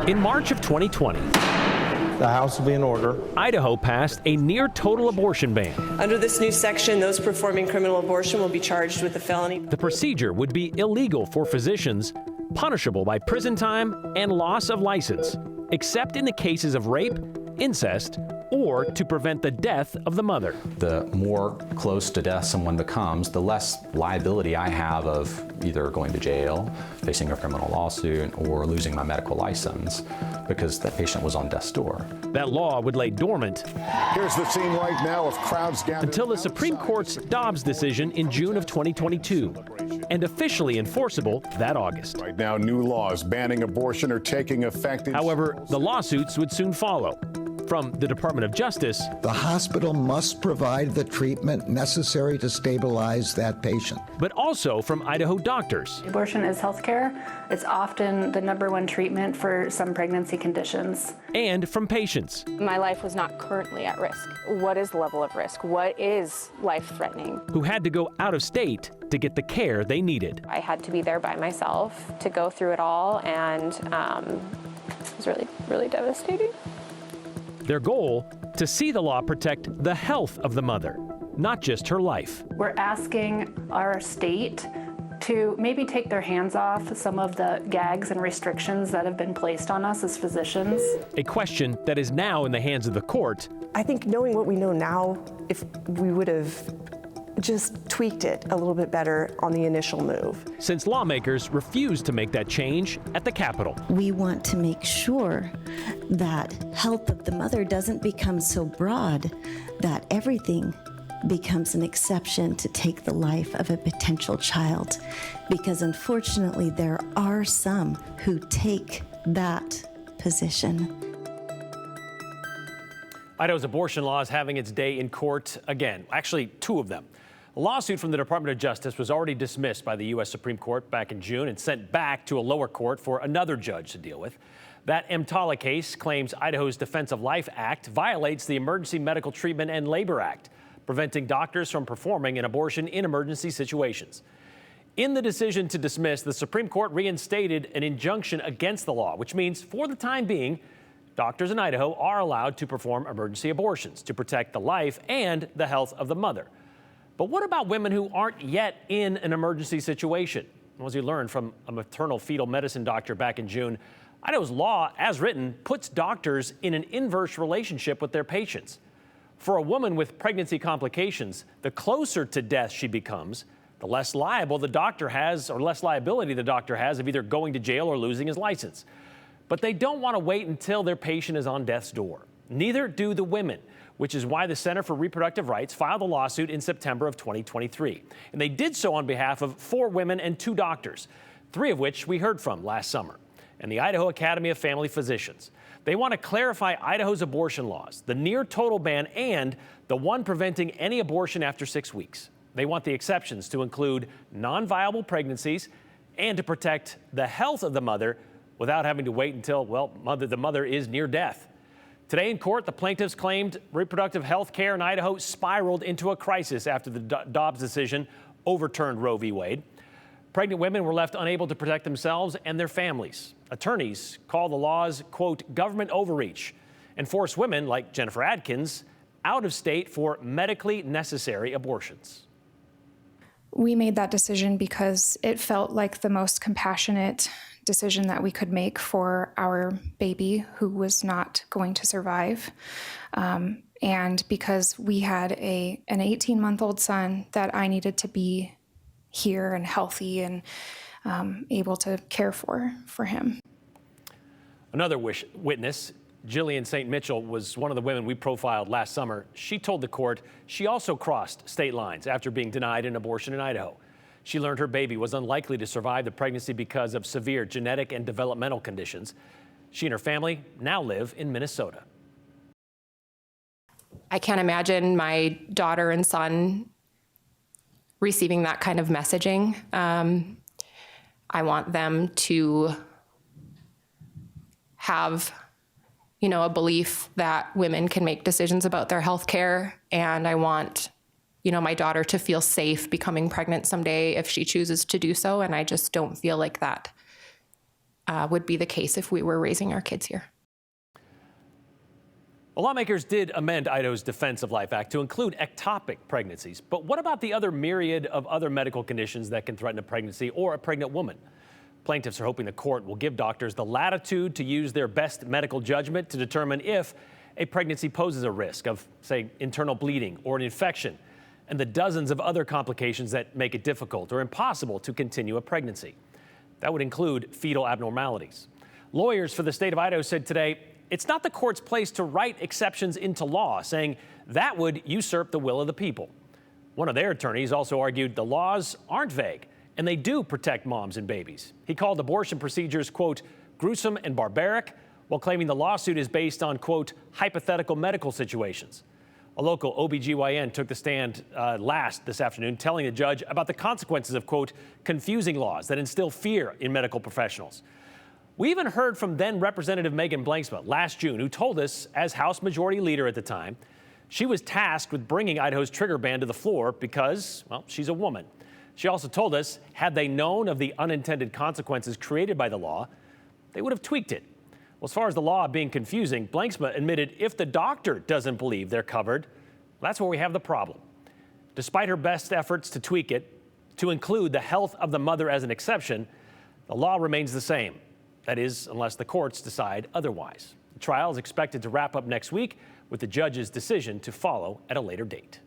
In March of 2020, the House will be in order. Idaho passed a near-total abortion ban. Under this new section, those performing criminal abortion will be charged with a felony. The procedure would be illegal for physicians, punishable by prison time and loss of license, except in the cases of rape, incest, or to prevent the death of the mother. The more close to death someone becomes, the less liability I have of either going to jail, facing a criminal lawsuit, or losing my medical license because that patient was on death's door. That law would lay dormant. Here's the scene right now of crowds gathered until the Supreme Court's Dobbs decision in June of 2022, and officially enforceable that August. Right now, new laws banning abortion are taking effect. However, the lawsuits would soon follow. From the Department of Justice, the hospital must provide the treatment necessary to stabilize that patient. But also from Idaho doctors. Abortion is health care. It's often the #1 treatment for some pregnancy conditions. And from patients. My life was not currently at risk. What is the level of risk? What is life-threatening? Who had to go out of state to get the care they needed. I had to be there by myself to go through it all, and it was really, really devastating. Their goal, to see the law protect the health of the mother, not just her life. We're asking our state to maybe take their hands off some of the gags and restrictions that have been placed on us as physicians. A question that is now in the hands of the court. I think knowing what we know now, if we would have just tweaked it a little bit better on the initial move. Since lawmakers refused to make that change at the Capitol. We want to make sure that health of the mother doesn't become so broad that everything becomes an exception to take the life of a potential child. Because unfortunately, there are some who take that position. Idaho's abortion law is having its day in court again. Actually, two of them. A lawsuit from the Department of Justice was already dismissed by the U.S. Supreme Court back in June and sent back to a lower court for another judge to deal with. That EMTALA case claims Idaho's Defense of Life Act violates the Emergency Medical Treatment and Labor Act, preventing doctors from performing an abortion in emergency situations. In the decision to dismiss, the Supreme Court reinstated an injunction against the law, which means for the time being, doctors in Idaho are allowed to perform emergency abortions to protect the life and the health of the mother. But what about women who aren't yet in an emergency situation? As we learned from a maternal fetal medicine doctor back in June, Idaho's law, as written, puts doctors in an inverse relationship with their patients. For a woman with pregnancy complications, the closer to death she becomes, the less liable the doctor has, or less liability the doctor has of either going to jail or losing his license. But they don't want to wait until their patient is on death's door. Neither do the women, which is why the Center for Reproductive Rights filed a lawsuit in September of 2023. And they did so on behalf of 4 women and 2 doctors, 3 of which we heard from last summer, and the Idaho Academy of Family Physicians. They want to clarify Idaho's abortion laws, the near total ban and the one preventing any abortion after 6 weeks. They want the exceptions to include non-viable pregnancies and to protect the health of the mother without having to wait until, well, the mother is near death. Today in court, the plaintiffs claimed reproductive health care in Idaho spiraled into a crisis after the Dobbs decision overturned Roe v. Wade. Pregnant women were left unable to protect themselves and their families. Attorneys call the laws, quote, government overreach, and force women like Jennifer Adkins out of state for medically necessary abortions. We made that decision because it felt like the most compassionate decision that we could make for our baby who was not going to survive. And because we had an 18-month-old son that I needed to be here and healthy and able to care for him. Another witness, Jillian St. Mitchell, was one of the women we profiled last summer. She told the court she also crossed state lines after being denied an abortion in Idaho. She learned her baby was unlikely to survive the pregnancy because of severe genetic and developmental conditions. She and her family now live in Minnesota. I can't imagine my daughter and son receiving that kind of messaging. I want them to have, a belief that women can make decisions about their health care, and I want my daughter to feel safe becoming pregnant someday if she chooses to do so. And I just don't feel like that would be the case if we were raising our kids here. Well, lawmakers did amend Idaho's Defense of Life Act to include ectopic pregnancies. But what about the other myriad of other medical conditions that can threaten a pregnancy or a pregnant woman? Plaintiffs are hoping the court will give doctors the latitude to use their best medical judgment to determine if a pregnancy poses a risk of, say, internal bleeding or an infection, and the dozens of other complications that make it difficult or impossible to continue a pregnancy. That would include fetal abnormalities. Lawyers for the state of Idaho said today it's not the court's place to write exceptions into law, saying that would usurp the will of the people. One of their attorneys also argued the laws aren't vague, and they do protect moms and babies. He called abortion procedures, quote, gruesome and barbaric, while claiming the lawsuit is based on, quote, hypothetical medical situations. A local OBGYN took the stand this afternoon, telling the judge about the consequences of, quote, confusing laws that instill fear in medical professionals. We even heard from then Representative Megan Blanksma last June, who told us, as House Majority Leader at the time, she was tasked with bringing Idaho's trigger ban to the floor because, well, she's a woman. She also told us, had they known of the unintended consequences created by the law, they would have tweaked it. Well, as far as the law being confusing, Blanksma admitted if the doctor doesn't believe they're covered, that's where we have the problem. Despite her best efforts to tweak it, to include the health of the mother as an exception, the law remains the same. That is, unless the courts decide otherwise. The trial is expected to wrap up next week with the judge's decision to follow at a later date.